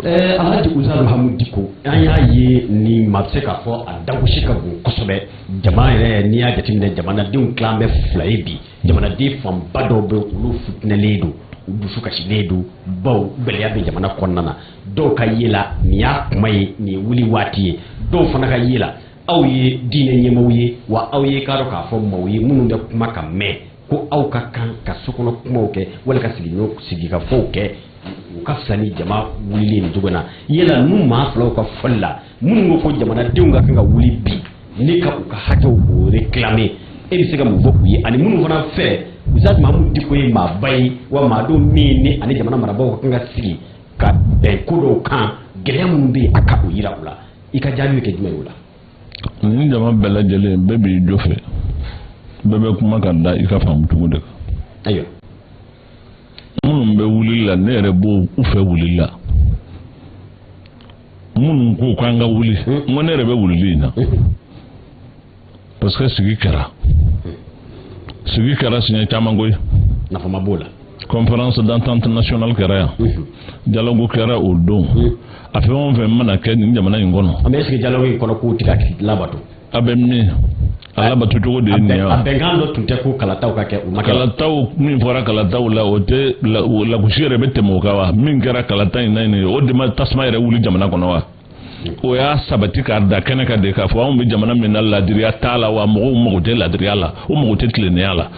Alhaji Umaru Mahamudu Dicko an y'a ye nin ma se k'a fɔ a dagosi ka bon kosɛbɛ jama yɛrɛ n'i y'a jateminɛ jamanadenw tilan bɛ 2 ye bi jamanaden fanba dɔw bɛ olu futinɛlen don u dusu kasilen don baw gɛlɛya bɛ jamana kɔnɔna na dɔw ka ye la nin y'a kuma ye nin ye wuli waati ye dɔw fana ka ye la aw ye diinɛ ɲɛmaaw ye wa aw ye k'a dɔn k'a fɔ maaw ye minnu bɛ kuma ka mɛn ko aw ka kan ka sokɔnɔ kumaw kɛ wala ka sigikafɔw kɛ u ka fisa ni jama wulilen nin cogo na yala n'u maa filaw ka fɔli la minnu ko fɔ jamanadenw ka kan ka wuli bi ne ka u ka hakɛw k'o réclamer e bɛ se ka mun fɔ u ye ani minnu fana fɛ Ustaz Mahamudu Diko ye maa ba ye wa maa dɔ min ni ani jamana marabagaw kan ka sigi ka ko dɔw kan gɛlɛya minnu bɛ yen a ka o yira u la i ka jaabi bɛ kɛ jumɛn ye o la. ni jama bɛɛ lajɛlen bɛɛ b'i jɔ fɛ bɛɛ bɛ kuma ka da i ka faamucogo de kan. ayiwa minnu bɛ wulili la ne yɛrɛ b'o u fɛ wulili la minnu ko k'an ka wuli n ko ne yɛrɛ bɛ wulili in na parce que sigi kɛra siɲɛ caman koyi nafama b'o la. conférence d'entente nationale kɛra yan dialogue kɛra o don a fɛn o fɛn mana kɛ nin jamana in kɔnɔ. an bɛ sigi dialogue in kɔnɔ k'o tɛ ka labato. a bɛ min a labato cogo de ye nin ye wa. a bɛnkan dɔ tun tɛ ko kalataw ka kɛ u ma kɛ. kalataw min fɔra kalataw la o tɛ lagosi yɛrɛ bɛ tɛmɛ o kan wa min kɛra kalata in na yen o de ma tasuma yɛrɛ wuli jamana kɔnɔ wa. o y'a sabati k'a da kɛnɛ kan de k'a fɔ anw bɛ jamana min na ladiriya t'a la wa mɔgɔw mago tɛ ladiriya la o mago tɛ tilennenya la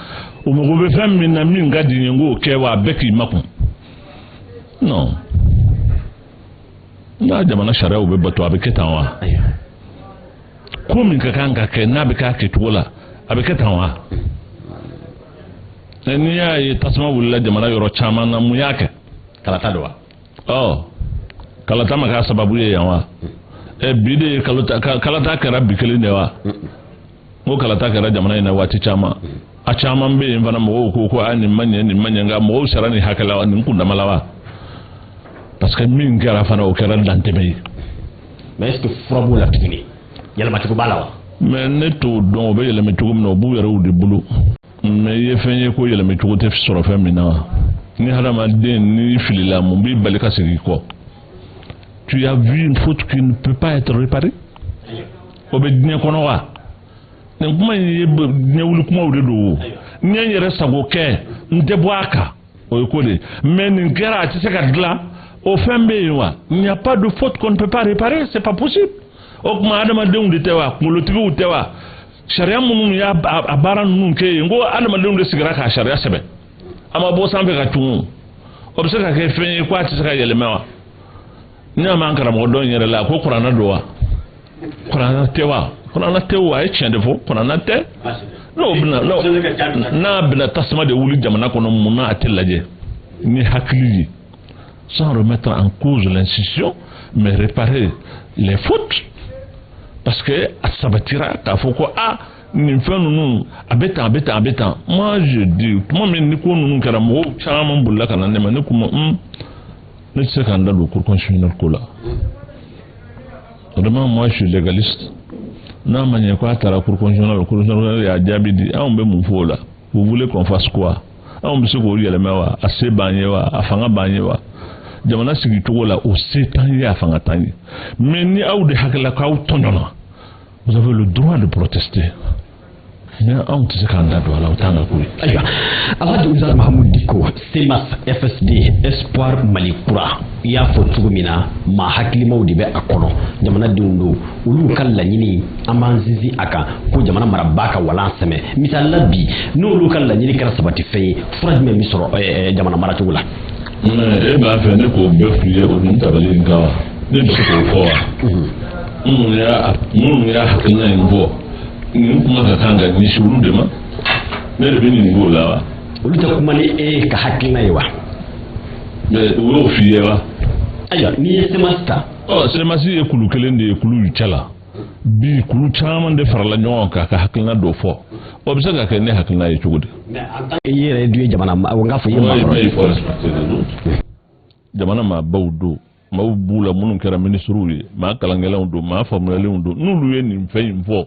o mago bɛ fɛn min na min ka di n ye n k'o kɛ wa a bɛɛ k'i makun non n'a jamana sariyaw bɛ bato a bɛ kɛ tan wa ko min ka kan ka kɛ n'a bɛ k'a kɛcogo la a bɛ kɛ tan wa n'i y'a ye tasuma wulila jamana yɔrɔ caman na mun y'a kɛ kalata don wa. kalata ma k'a sababu ye yan wa bi de ye kalata kɛra bi kelen de wa n ko kalata kɛra jamana in na waati caman a caman bɛ yen fana mɔgɔw ko nin ma ɲɛ nka mɔgɔw sara nin hakɛ la nin kundama la wa parce que min kɛra fana o kɛra dantɛmɛ ye. mais est ce que fura b'o la tuguni yɛlɛmacogo b'a la wa. mais ne t'o dɔn o bɛ yɛlɛmɛ cogo min na o b'u yɛrɛw de bolo mais i ye fɛn ye ko yɛlɛmɛ cogo tɛ sɔrɔ fɛn min na wa ni hadamaden n'i filila mun b'i bali ka segin kɔ. Tu as vu une faute qui ne peut pas être réparée? O bɛ diɲɛ kɔnɔ wa nin kuma in ye diɲɛ wuli kumaw de don o n ye n yɛrɛ sago kɛ n tɛ bɔ a kan o ye ko de mais nin kɛra a tɛ se ka dilan o fɛn bɛ yen wa il n'y a pas de faute qu'on ne peut pas réparer c'est pas possible o tuma adamadenw de tɛ wa kunkolotigiw tɛ wa sariya minnu y'a baara ninnu kɛ yen n ko adamadenw de sigira k'a sariya sɛbɛn a ma bɔ sanfɛ ka tunun o bɛ se ka kɛ fɛn ye ko a tɛ se ka yɛlɛmɛ wa. n'a ma karamɔgɔ dɔn yɛrɛ la ko kuranna don wa kuranna tɛ wa kuranna tɛ wa a ye tiɲɛ de fɔ kuranna tɛ n'a bɛna tasuma de wuli jamana kɔnɔ mun na a tɛ lajɛ ni hakili ye sans remettre en cause l'institution mais réparer les fautes parce que a sabatira k'a fɔ ko nin fɛn ninnu a bɛ tan a bɛ tan a bɛ tan moi je dis tuma min ni ko ninnu kɛra mɔgɔw caman bolila ka na ne ma ne kuma ne tɛ se k'an da don cour constitutionnelle ko la vraiment moi je suis légaliste n'a ma ɲɛ ko a taara cour constitutionnelle y'a jaabi di anw bɛ mun fɔ o la vous voulez qu'on fasse quoi anw bɛ se k'o yɛlɛmɛ wa a se b'an ye wa a fanga b'an ye wa jamana sigi cogo la o se t'an ye a fanga t'an ye mais ni aw de hakilila k'aw tɔɲɔna vous avez le droit de protester mais anw tɛ se k'an da don a la o t'an ka ko ye. ayiwa Alhaji Ustaz Mahamudu Diko CEMAS FSD Espoir Mali Kura i y'a fɔ cogo min na maa hakilimaw de bɛ a kɔnɔ jamanadenw don olu ka laɲini an b'an sinsin a kan ko jamana marabaa ka walan sɛmɛ misali la bi n'olu ka laɲini kɛra sabatifɛn ye fura jumɛn bɛ sɔrɔ jamana maracogo la. e b'a fɛ ne k'o bɛɛ f'i ye o ni tabali in kan wa ne bɛ se k'o fɔ wa minnu y'a hakilina in fɔ nin kuma ka kan ka ɲɛsin olu de ma ne de bɛ nin k'o la wa. olu tɛ kuma ni e ka hakilina ye wa. mais o y'o f'i ye wa. ayiwa n'i ye CEMAS ta. CEMAS ye kulu kelen de ye kulu cɛ la bi kulu caman de farala ɲɔgɔn kan ka hakilina dɔ fɔ o bɛ se ka kɛ ne hakilina ye cogo di. mais en tant que i yɛrɛ dun ye jamana n k'a fɔ i ye maakɔrɔ jamana maabaw don maaw b'u la minnu kɛra minisiriw ye maa kalankɛlaw don maa faamuyalenw don n'olu ye nin fɛn in fɔ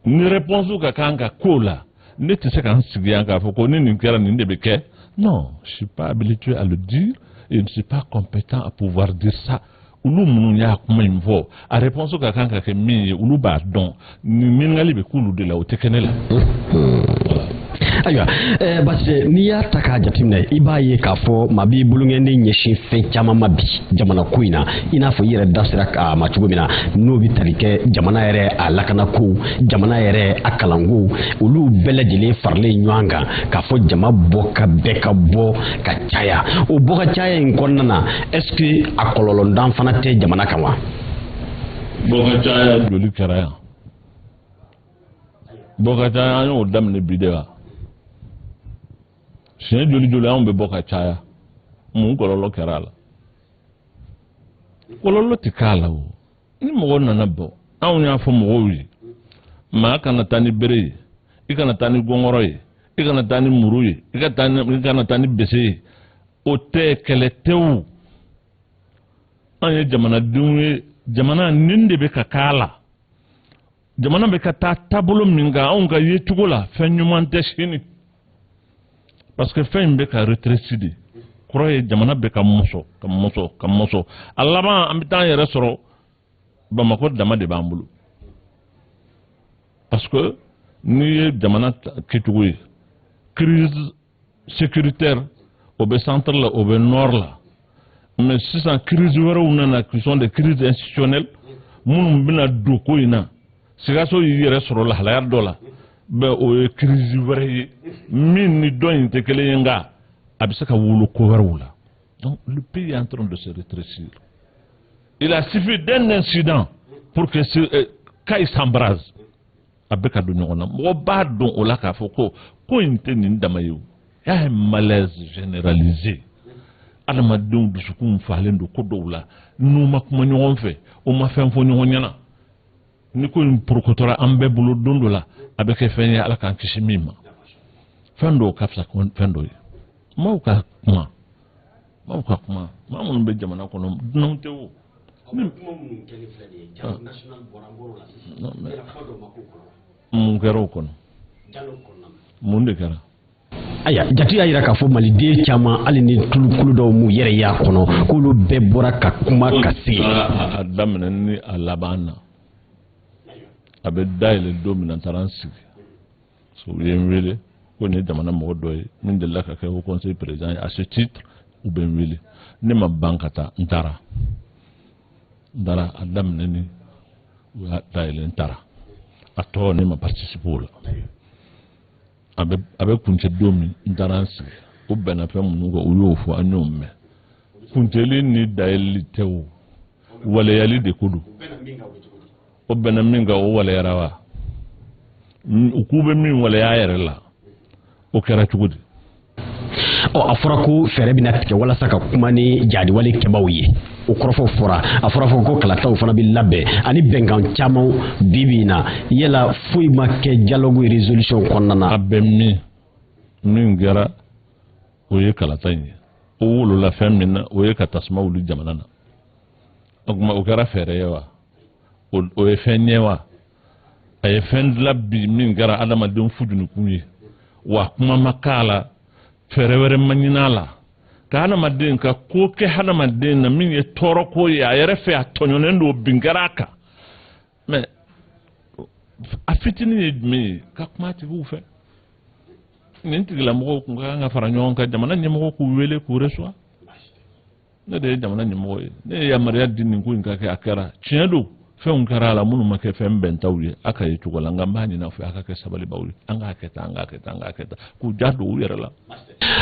ni réponse ka kan ka k'o la ne tɛ se k'an sigi yan k'a fɔ ko ni nin kɛra nin de bɛ kɛ non je suis pas habitué à le dire et je ne suis pas compétent à pouvoir dire ça olu minnu y'a kuma in fɔ a réponse ka kan ka kɛ min ye olu b'a dɔn nin ɲininkali bɛ k'olu de la o tɛ kɛ ne la. ayiwa basi n'i y'a ta k'a jateminɛ i b'a ye k'a fɔ maa b'i bolongɛnden ɲɛsin fɛn caman ma bi jamana ko in na i n'a fɔ i yɛrɛ da sera a ma cogo min na n'o bɛ tali kɛ jamana yɛrɛ a lakanako jamana yɛrɛ a kalanko olu bɛɛ lajɛlen faralen ɲɔgɔn kan k'a fɔ jama bɔ ka bɛɛ ka bɔ ka caya o bɔ ka caya in kɔnɔna na est ce que a kɔlɔlɔndan fana tɛ jamana kan wa. bɔ ka caya joli kɛra yan bɔ ka caya an y'o daminɛ bi de wa. siɲɛ joli anw bɛ bɔ ka caya mun kɔlɔlɔ kɛra a la kɔlɔlɔ tɛ k'a la o ni mɔgɔ nana bɔ anw y'a fɔ mɔgɔw ye maa kana taa ni bere ye i kana taa ni gɔngɔrɔ ye i kana taa ni muru ye i kana taa ni bese ye o tɛ kɛlɛ tɛ o an ye jamanadenw ye jamana nin de bɛ ka k'a la jamana bɛ ka taa taabolo min kan anw ka ye cogo la fɛn ɲuman tɛ sini parce que fɛn in bɛ ka retraite de kɔrɔ ye jamana bɛ ka mɔsɔ a laban an bɛ taa an yɛrɛ sɔrɔ Bamakɔ dama de b'an bolo parce que n'i ye jamana kɛcogo ye crise sécuritaire o bɛ centre la o bɛ nord la mais sisan crise wɛrɛw nana qui sont des crises institutionnelles minnu bɛna don ko in na Sikaso y'i yɛrɛ sɔrɔ lahalaya dɔ la bɛɛ o ye crise wɛrɛ ye min ni dɔ in tɛ kelen ye nka a bɛ se ka wolo ko wɛrɛw la donc le pays est en train de se rétrécir. Il a suffi d'un incident pour que ce cas s'embrase. A bɛ ka don ɲɔgɔn na mɔgɔ b'a dɔn o la k'a fɔ ko in tɛ nin dama ye o y'a ye malaise généralisé adamadenw dusukun falen don ko dɔw la n'u ma kuma ɲɔgɔn fɛ u ma fɛn fɔ ɲɔgɔn ɲɛna ni ko in porokotora an bɛɛ bolo don dɔ la a bɛ kɛ fɛn ye Ala k'an kisi min ma fɛn dɔw ka fisa fɛn dɔw ye maaw ka kuma maa minnu bɛ jamana kɔnɔ dunanw tɛ o mun kɛra o kɔnɔ mun de kɛra aya jate y'a jira k'a fɔ maliden caman hali ni tulukulu dɔw m'u yɛrɛ y'a kɔnɔ k'olu bɛɛ bɔra ka kuma ka se a daminɛ ni a laban na a bɛ dayɛlɛ don min na n taara n sigi so u ye n wele ko nin ye jamana mɔgɔ dɔ ye min delila ka kɛ haut conseil président ye à ce titre u bɛ n wele ne ma ban ka taa n taara a daminɛ ni u y'a dayɛlɛ n taara a tɔ ne ma participer o la a bɛ kuncɛ don min n taara n sigi o bɛnna fɛn minnu kan u y'o fɔ an y'o mɛn kuncɛli ni dayɛlɛli tɛ o waleyali de ko don o bɛnna min kan o waleyara wa u k'u bɛ min waleya yɛrɛ la o kɛra cogo di a fɔra ko fɛɛrɛ bɛna tigɛ walasa ka kuma ni jadiwale kɛbaw ye o kɔrɔfɔ fɔra a fɔra ko kalataw fana bɛ labɛn ani bɛnkan caman bibi na yala foyi ma kɛ dialogue résolution kɔnɔna na a bɛ min kɛra o ye kalata in ye o wolola fɛn min na o ye ka tasuma wuli jamana na o kuma o kɛra fɛɛrɛ ye wa o ye fɛn ye wa a ye fɛn dilan bi min kɛra adamadenw fujunikun ye wa kuma ma k'a la fɛɛrɛ wɛrɛ ma ɲin'a la ka hadamaden ka ko kɛ hadamaden na min ye tɔɔrɔ ko ye a yɛrɛ fɛ a tɔɲɔnen don bin kɛra a kan mais a fitinin ye jumɛn ye ka kuma tigiw fɛ nin tigilamɔgɔw kun ka kan ka fara ɲɔgɔn kan jamana ɲɛmɔgɔ k'u wele k'u reçoit ne de ye jamana ɲɛmɔgɔ ye ne ye yamaruya di nin ko in ka kɛ a kɛra tiɲɛ don fɛnw kɛra a la minnu ma kɛ fɛn bɛntaw ye a ka ye cogo la nka n b'a ɲini a fɛ a ka kɛ sabalibaw ye an k'a kɛ tan k'u ja don u yɛrɛ la.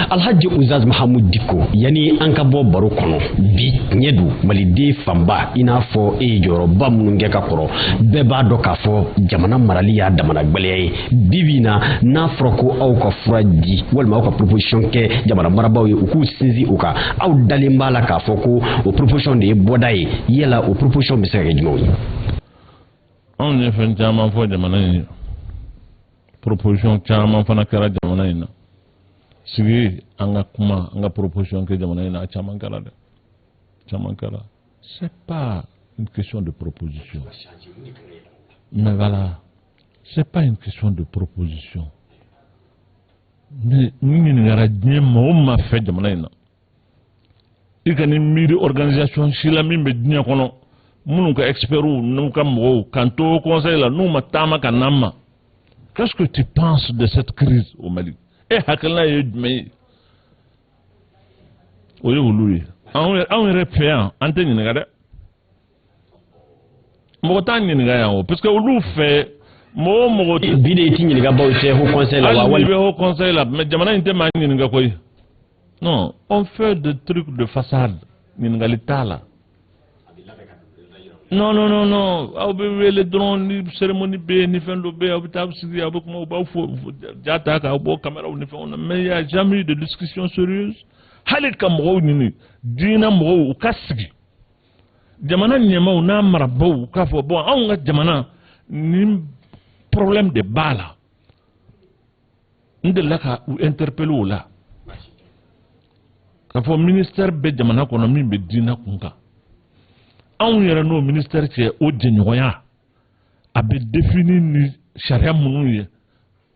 Alhaji Uzaz Mahamud Diko yani an ka bɔ baro kɔnɔ bi tiɲɛ don maliden fanba i n'a fɔ e ye jɔyɔrɔba minnu kɛ ka kɔrɔ bɛɛ b'a dɔn k'a fɔ jamana marali y'a damana gbɛlɛya ye bibi na n'a fɔra ko aw ka fura di walima aw ka proposition kɛ jamana marabaaw ye u k'u sinsin o kan aw dalen b'a la k'a fɔ ko o proposition de ye bɔda ye yala o proposition bɛ se ka kɛ jumɛnw ye. anw ye fɛn caman fɔ jamana in ye proposition caman fana kɛra jamana in na sigi an ka kuma an ka proposition kɛ jamana in na a caman kɛra dɛ caman kɛra c'est pas une question de proposition mais voilà c'est pas une question de proposition mais ni ɲininkara diɲɛ maa o maa fɛ jamana in na i ka ni miiri organisation si la min bɛ diɲɛ kɔnɔ minnu ka experts n'u ka mɔgɔw k'an to au conseil la n'u ma taama ka n'an ma qu'est-ce que tu penses de cette crise au Mali e hakilina ye jumɛn ye o ye olu ye anw yɛrɛ fɛ yan an tɛ ɲininka dɛ mɔgɔ t'an ɲininka yan o parce que olu fɛ mɔgɔ o mɔgɔ bi de i t'i ɲininka baw cɛ haut conseil la wa hali n'i bɛ haut conseil la mais jamana in tɛ maa ɲininka koyi non on fait des trucs de façade ɲininkali t'a la non aw be wele dron ni cérémonie be ni fen do be aw tab sigi aw ko ba fo jata ka bo camera ni fen mais il y a jamais eu de discussion sérieuse halit kam mo ni dina mo ka sigi jamana nyama na marabo ka fo bon aw nga jamana ni problème de bala ndela ka interpeller la ka fo ministère be jamana kono min be dina kunka anw yɛrɛ n'o ministère cɛ o jɛɲɔgɔnya a bɛ définir ni sariya minnu ye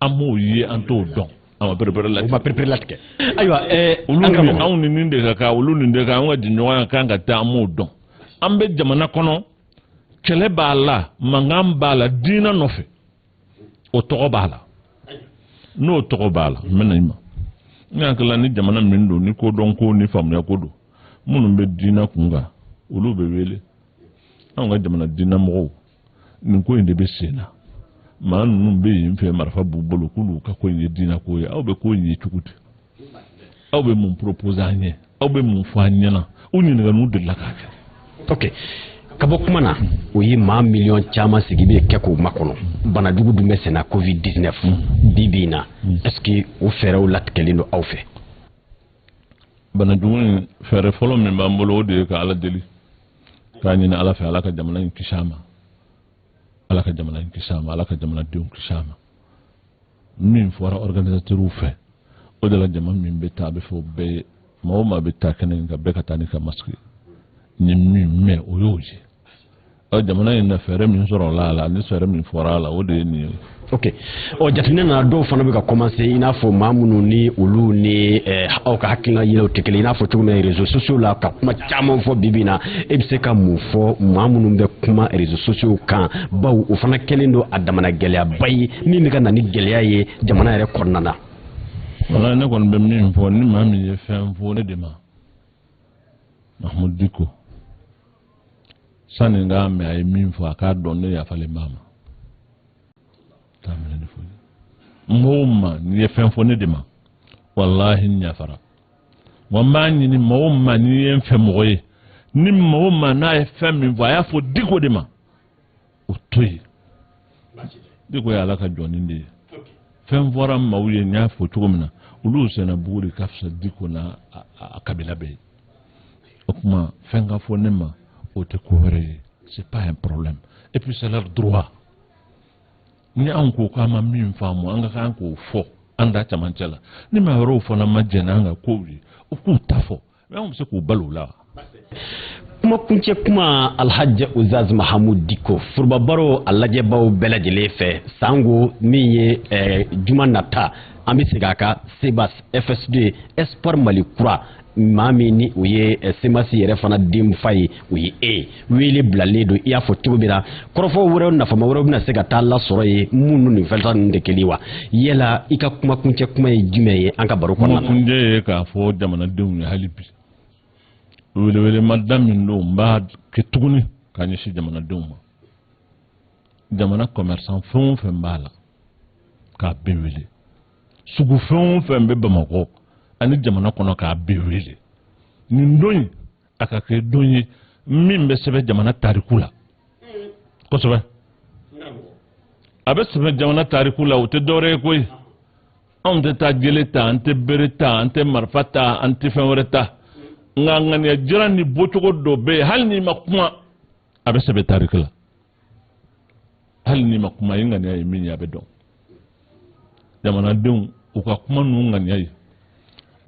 an m'o ye an t'o dɔn a ma perepere latigɛ. o ma perepere latigɛ. ayiwa olu ni anw ni nin de ka kan olu nin de kan an ka jɛɲɔgɔnya kan ka taa an m'o dɔn an bɛ jamana kɔnɔ kɛlɛ b'a la mankan b'a la diinɛ nɔfɛ o tɔgɔ b'a la n'o tɔgɔ b'a la n bɛ na i ma n hakili la ni jamana min don ni kodɔn ko ni faamuya ko don minnu bɛ diinɛ kun kan olu bɛ wele. an ka jamana dinna mɔgɔw nin ko in de bɛ sen na maa ninnu bɛ yen fɛ marifa b'u bolo k'olu ka ko in ye dinna ko ye aw bɛ ko in ye cogo di aw bɛ mun proposer an ye aw bɛ mun fɔ an ɲɛna u ɲininkaliw delila k'a kɛ. ok ka bɔ kuma na o ye maa miliyɔn caman sigi bɛ kɛ k'o makɔnɔ banajugu dun bɛ sen na covid 19 bi in na est ce que o fɛɛrɛw latigɛlen don aw fɛ. banajugu in fɛɛrɛ fɔlɔ min b'an bolo o de ye ka ala deli. k'a ɲini ala fɛ ala ka jamana in kisi a ma ala ka jamana in kisi a ma ala ka jamanadenw kisi a ma min fɔra organisateurs fɛ o de la jama min bɛ taa a bɛ fɔ o bɛɛ ye maa o maa bɛ taa kɛnɛ in kan bɛɛ ka taa n'i ka masque ni min mɛn o y'o ye jamana in na fɛɛrɛ min sɔrɔ a la ni fɛɛrɛ min fɔra a la o de ye nin ye. ok jateminɛ na dɔw fana bɛ ka commencer i n'a fɔ maa minnu ni olu ni aw ka hakilina yɛlɛw tɛ kelen i n'a fɔ cogo min na réseaux sociaux la ka kuma caman fɔ bibi na e bɛ se ka mun fɔ maa minnu bɛ kuma réseaux sociaux kan bawo o fana kɛlen don a damana gɛlɛyaba ye min bɛ ka na ni gɛlɛya ye jamana yɛrɛ kɔnɔna na. wala ne kɔni bɛ min fɔ ni maa min ye fɛn fɔ ne de ma Mahamudu Diko sani n k'a mɛn a ye min fɔ a k'a dɔn ne yafalen b'a ma. mɔgɔw ma n'i ye fɛn fɔ ne de ma walahi n yafara wa n b'a ɲini mɔgɔw ma n'i ye n fɛ mɔgɔ ye ni mɔgɔw ma n'a ye fɛn min fɔ a y'a fɔ Diko de ma o to yen Diko ye ala ka jɔnni de ye fɛn fɔra maaw ye n y'a fɔ cogo min na olu sɛnɛbugu de ka fisa Diko n'a kabila bɛɛ ye o tuma fɛn ka fɔ ne ma o tɛ ko wɛrɛ ye c'est pas un problème et puis c'est leur droit. ni an ko k'an ma min faamu an ka kan k'o fɔ an da camancɛ la ni maa wɛrɛw fana ma jɛn an ka kow ye o k'u ta fɔ mais an bɛ se k'u balo o la. kuma kuncɛ kuma Alhaji Uzaz Mahamudu Diko forobabaro a lajɛbaw bɛɛ lajɛlen fɛ sango min ye juma nata an bɛ segin a kan Sebas FS2 Espoir Mali Kura maa min ni o ye semasi yɛrɛ fana denfa ye o ye wele bilalen don i y'a fɔ cogo min na kɔrɔfɔ wɛrɛw nafama wɛrɛw bɛna se ka taa lasɔrɔ ye minnu nin fɛn ninnu de kelen wa yala i ka kuma kuncɛ kuma ye jumɛn ye an ka baro kɔnɔna na. kuma kuncɛ ye k'a fɔ jamanadenw ye hali bi welewele ma da min don n b'a kɛ tuguni k'a ɲɛsin jamanadenw ma jamana commerçant fɛn o fɛn b'a la k'a bɛɛ wele sugu fɛn o fɛn bɛ Bamakɔ ani jamana kɔnɔ k'a bɛɛ wele nin don in a ka kɛ don ye min bɛ sɛbɛn jamana tariku la kosɛbɛ a bɛ sɛbɛn jamana tariku la o tɛ dɔwɛrɛ ye koyi anw tɛ taa jele ta an tɛ bere ta an tɛ marifa ta an tɛ fɛn wɛrɛ ta nka ŋaniya jira ni bɔcogo dɔ bɛ yen hali n'i ma kuma a bɛ sɛbɛn tariku la hali n'i ma kuma i ŋaniya ye min ye a bɛ dɔn jamanadenw u ka kuma ninnu ŋaniya ye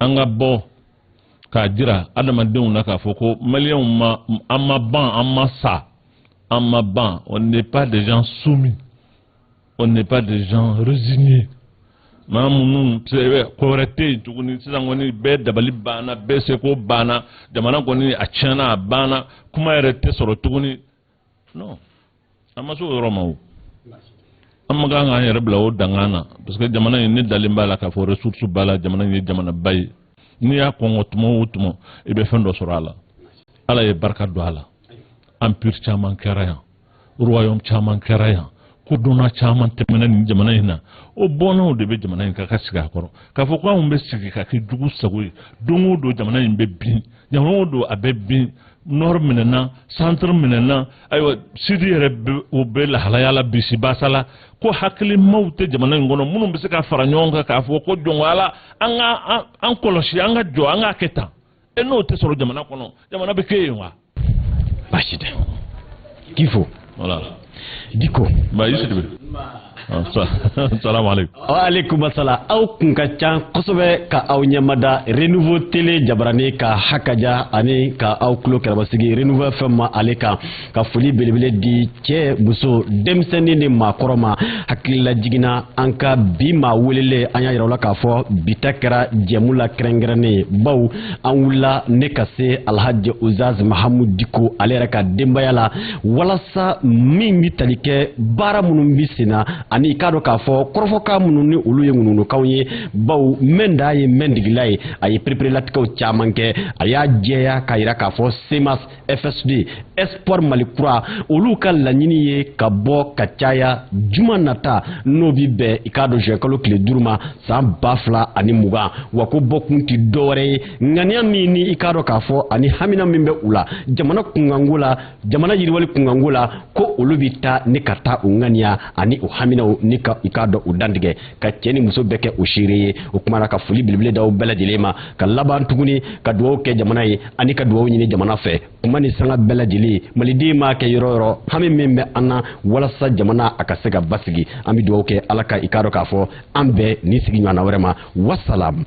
an ka bɔ k'a jira adamadenw na k'a fɔ ko maliyɛnw ma an ma ban an ma sa an ma ban on n'est pas des gens soumis on n'est pas des gens résignés maa minnu ko wɛrɛ tɛ yen tuguni sisan kɔni bɛɛ dabali banna bɛɛ seko banna jamana kɔni a tiɲɛna a banna kuma yɛrɛ tɛ sɔrɔ tuguni non an ma se o yɔrɔ ma o an ma kan k'an yɛrɛ bila o dangan na parce que jamana in ne dalen b'a la k'a fɔ ressource b'a la jamana in ye jamanaba ye n'i y'a kɔngɔ tuma o tuma i bɛ fɛn dɔ sɔrɔ a la ala ye barika don a la empire caman kɛra yan royaume caman kɛra yan kodɔnna caman tɛmɛna nin jamana in na o bɔnnaw de bɛ jamana in kan ka sigi a kɔrɔ k'a fɔ ko anw bɛ sigi ka kɛ jugu sago ye don o don jamana in bɛ bin jamana o don a bɛ bin nord minena centre minena aywa sidi yɛrɛ o bɛ lahalaya la bisi basa la ko hakilimaw tɛ jamana in kɔnɔ minnu bɛ se ka fara ɲɔgɔn kan k'a fɔ ko jɔn ala an kɔlɔsi an ka jɔ an k'a kɛ tan n'o tɛ sɔrɔ jamana kɔnɔ jamana bɛ kɛ yen wa baasi tɛ k'i fo voilà Diko ba Yusuf Salam alaikum. Waalaikum assalam. Aw kun ka ca kosɛbɛ ka aw ɲɛmada Renouveau Télé jabarani ka hakaja ani ka aw kulo kɛrɛbasigi Renouveau FM ma ale kan ka foli belebele di cɛ muso denmisɛnnin ni maakɔrɔ ma hakilila jiginna an ka bi maa welele an y'a yira la k'a fɔ bi ta kɛra jɛmu la kɛrɛnkɛrɛnnen baw an wulila ne ka se Alhaji Uzaz Mahamud Diko ale yɛrɛ ka denbaya la walasa min bi tali kɛ baara minnu bi sen na ani k'a dɔn k'a fɔ kɔrɔfɔkan minnu ni olu ye ŋununukanw ye baw mɛn da ye mɛn digila ye a ye pereperelatigɛw caman kɛ a y'a jɛya k'a yira k'a fɔ CEMAS FSD Espoir Mali Kura olu ka laɲini ye ka bɔ ka caya juma nata n'o bi bɛn i k'a dɔn juin kalo tile 5 ma san 2020 wa ko bɔkun ti dɔwɛrɛ ye ŋaniya min ni i k'a dɔn k'a fɔ ani hamina min bɛ u la jamana kunkanko la jamana yiriwali kunkanko la ko olu bi taa ni ka taa o ŋaniya ani o hamina ni ka i k'a dɔn o dantigɛ ka cɛ ni muso bɛɛ kɛ o seere ye o kumana ka foli belebele d'aw bɛɛ lajɛlen ma ka laban tuguni ka dugawu kɛ jamana ye ani ka dugawu ɲini jamana fɛ kuma ni sanga bɛɛ lajɛlen maliden m'a kɛ yɔrɔ yɔrɔ hami min bɛ an na walasa jamana a ka se ka basigi an bɛ dugawu kɛ ala ka i k'a dɔn k'a fɔ an bɛɛ ni sigi ɲɔgɔnna wɛrɛ ma wasalam.